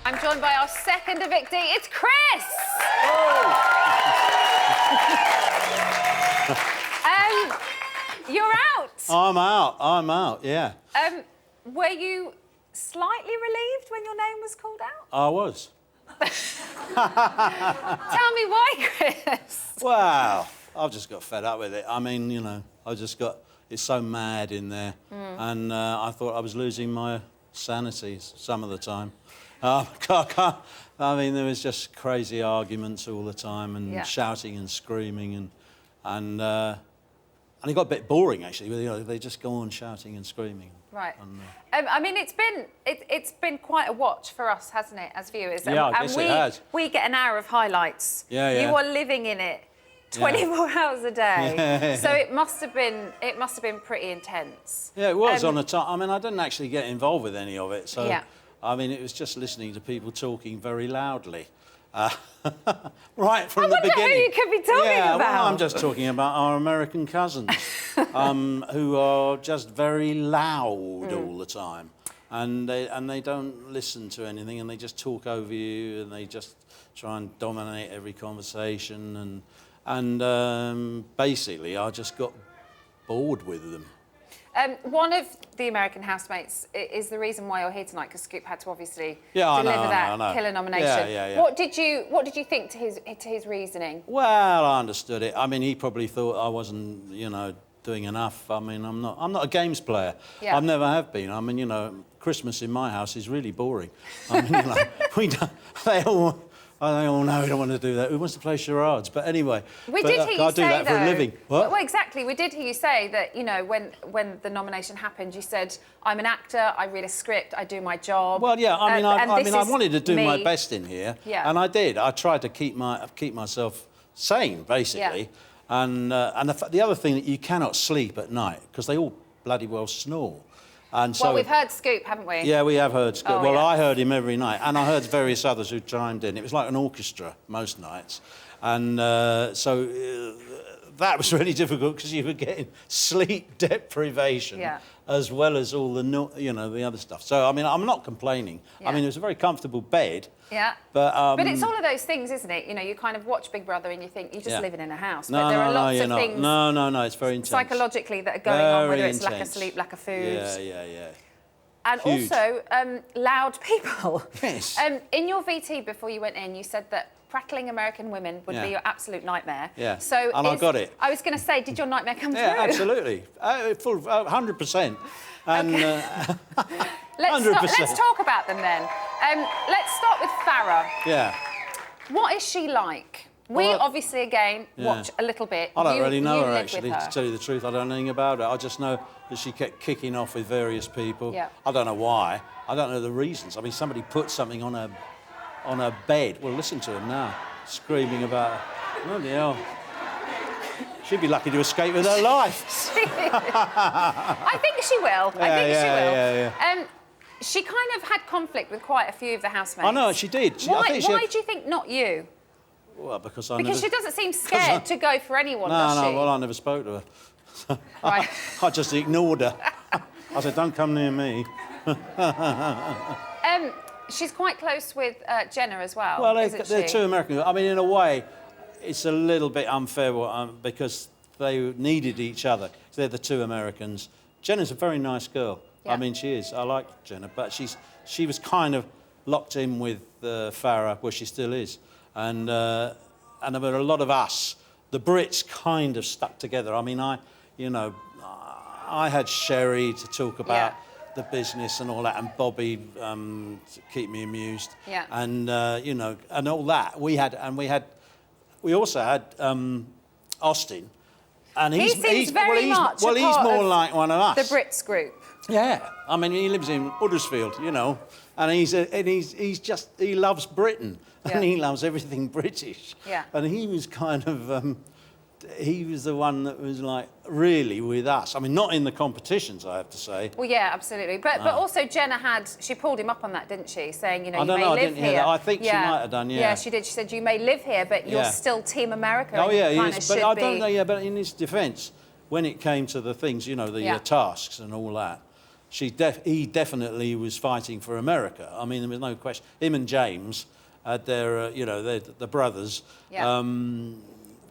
I'm joined by our second evictee. It's Chris! You're out. I'm out, yeah. Were you slightly relieved when your name was called out? I was. Tell me why, Chris. Well, I've just got fed up with it. I mean, you know, it's so mad in there. And I thought I was losing my sanity some of the time. I mean, there was just crazy arguments all the time and shouting and screaming and it got a bit boring, actually. You know, they just go on shouting and screaming. Right. I mean, it's been quite a watch for us, hasn't it, as viewers? Yeah, I guess it has. We get an hour of highlights. Yeah. You are living in it 24 hours a day. So it must have been pretty intense. Yeah, it was on a time. I mean, I didn't actually get involved with any of it, so yeah. I mean, it was just listening to people talking very loudly. Right from the beginning. I wonder who you could be talking about. Well, I'm just talking about our American cousins, who are just very loud all the time, and they don't listen to anything, and they just talk over you, and they just try and dominate every conversation, and basically, I just got bored with them. One of the American housemates is the reason why you're here tonight, because Scoop had to obviously deliver that killer nomination. Yeah. What did you think to his reasoning? Well, I understood it. I mean, he probably thought I wasn't, you know, doing enough. I mean, I'm not a games player. Yeah. I never have been. I mean, you know, Christmas in my house is really boring. I mean, you know, they all know we don't want to do that. Who wants to play charades? But anyway, we did hear you I do say, that for a living. What? Well, exactly. We did hear you say that, you know, when the nomination happened, you said, I'm an actor, I read a script, I do my job. Well, yeah, I mean, I wanted to do me. my best in here, and I did. I tried to keep myself sane, basically. Yeah. And the other thing that you cannot sleep at night, because they all bloody well snore. And so, well, we've heard Scoop, haven't we? Yeah, we have heard Scoop. Oh, well, yeah. I heard him every night, and I heard various others who chimed in. It was like an orchestra most nights. And that was really difficult because you were getting sleep deprivation as well as all the other stuff. So, I mean, I'm not complaining. I mean, it was a very comfortable bed. Yeah. But it's all of those things, isn't it? You know, you kind of watch Big Brother and you think you're just living in a house. No, but there are lots of things. No, it's very intense. Psychologically that are going on, whether it's intense. lack of sleep, lack of food. Yeah. And Huge. also, loud people. Yes. In your VT before you went in, you said that prattling American women would be your absolute nightmare. Yeah. So I got it. I was going to say, did your nightmare come true? Yeah, absolutely. Full 100%. And, okay. 100%. Let's talk about them then. Let's start with Farah. Yeah. What is she like? We obviously, again, watch a little bit. I don't really know her, actually, her. to tell you the truth. I don't know anything about her. I just know that she kept kicking off with various people. Yeah. I don't know why. I don't know the reasons. I mean, somebody put something on her bed. Well, listen to them now, screaming about her. Bloody hell. She'd be lucky to escape with her life. I think she will. I think she will. Yeah. She kind of had conflict with quite a few of the housemates. I know, she did. Why do you think not you? Well, because she doesn't seem scared to go for anyone, does she? Well, I never spoke to her. Right. I just ignored her. I said, don't come near me. She's quite close with Jenna as well, Well, isn't they're she? two Americans. I mean, in a way, it's a little bit unfair because they needed each other. They're the two Americans. Jenna's a very nice girl. Yeah. I mean, she is. I like Jenna, but she was kind of locked in with Farah, well, she still is. And there were a lot of us. The Brits kind of stuck together. I mean, I had Sherry to talk about the business and all that, and Bobby to keep me amused. Yeah. And and all that. We also had Austin, and he's more like one of us. The Brits group. Yeah, I mean, he lives in Huddersfield, you know, and he loves Britain, and he loves everything British. Yeah. And he was kind of, he was the one that was like really with us. I mean, not in the competitions, I have to say. Well, yeah, absolutely. But also Jenna she pulled him up on that, didn't she? Saying, you know, I don't know, I didn't hear that. I think she might have done, yeah. Yeah, she did. She said, you may live here, but you're still Team America. Oh, yeah, he is. is. But I don't know, but in his defence, when it came to the things, you know, the tasks and all that, he definitely was fighting for America. I mean, there was no question. Him and James had their, the brothers. Yeah.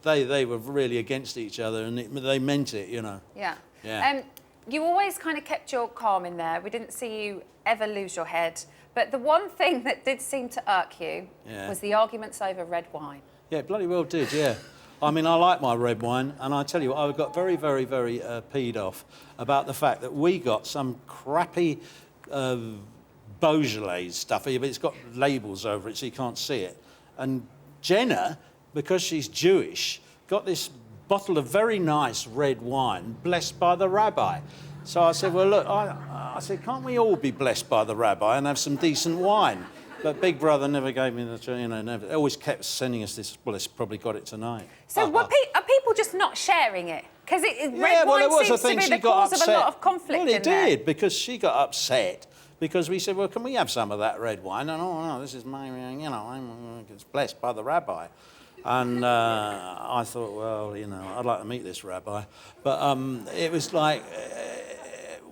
They were really against each other, and they meant it, Yeah. Yeah. You always kind of kept your calm in there. We didn't see you ever lose your head. But the one thing that did seem to irk you was the arguments over red wine. Yeah, it bloody well did, yeah. I mean, I like my red wine, and I tell you what, I got very, very, very peed off about the fact that we got some crappy Beaujolais stuff. It's got labels over it, so you can't see it. And Jenna, because she's Jewish, got this bottle of very nice red wine, blessed by the rabbi. So I said, well, look, I said, can't we all be blessed by the rabbi and have some decent wine? But Big Brother never gave me the, never. They always kept sending us this. Well, it's probably got it tonight. So are people just not sharing it? Because red wine seems to be the cause of a lot of conflict in there. Well, it did, because she got upset because we said, well, can we have some of that red wine? And, oh, no, this is my, it's blessed by the rabbi. And I thought, well, I'd like to meet this rabbi. But it was like...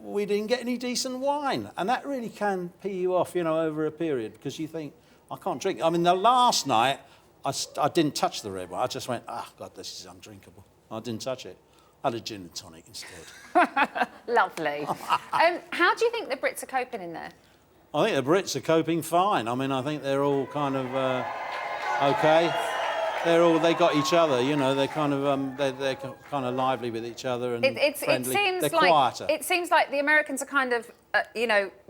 we didn't get any decent wine. And that really can pee you off, over a period, because you think, I can't drink. I mean, the last night, I didn't touch the red wine. I just went, God, this is undrinkable. I didn't touch it. I had a gin and tonic instead. Lovely. How do you think the Brits are coping in there? I think the Brits are coping fine. I mean, I think they're all kind of OK. They got each other, they're kind of they're kind of lively with each other and friendly. They're quieter. It seems like the Americans are kind of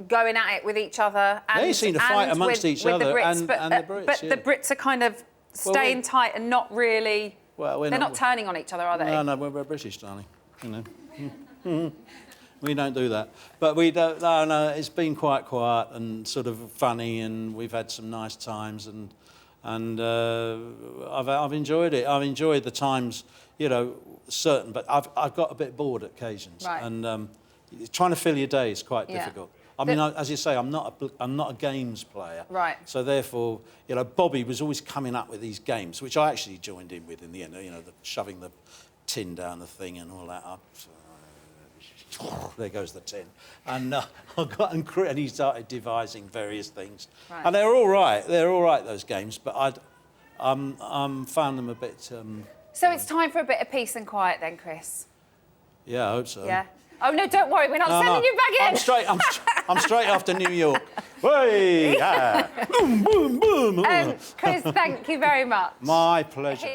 going at it with each other. And, they seem to fight amongst each other, the Brits, and but the Brits. But the Brits are kind of staying tight and not really. Well, they're not turning on each other, are they? No, we're British, darling. We don't do that. But we don't. No, it's been quite quiet and sort of funny, and we've had some nice times and I've enjoyed it. I've enjoyed the times, certain, but I've got a bit bored at occasions. Right. And trying to fill your day is quite difficult. I mean, as you say, I'm not a games player. Right. So therefore, Bobby was always coming up with these games, which I actually joined in with in the end. Shoving the tin down the thing and all that up. There goes the tin. And and he started devising various things. Right. And they're all right. They're all right, those games. But found them a bit... So it's time for a bit of peace and quiet then, Chris? Yeah, I hope so. Yeah. Oh, no, don't worry. We're not sending you back in. I'm straight off to New York. Hey, boom, boom, boom. Chris, thank you very much. My pleasure.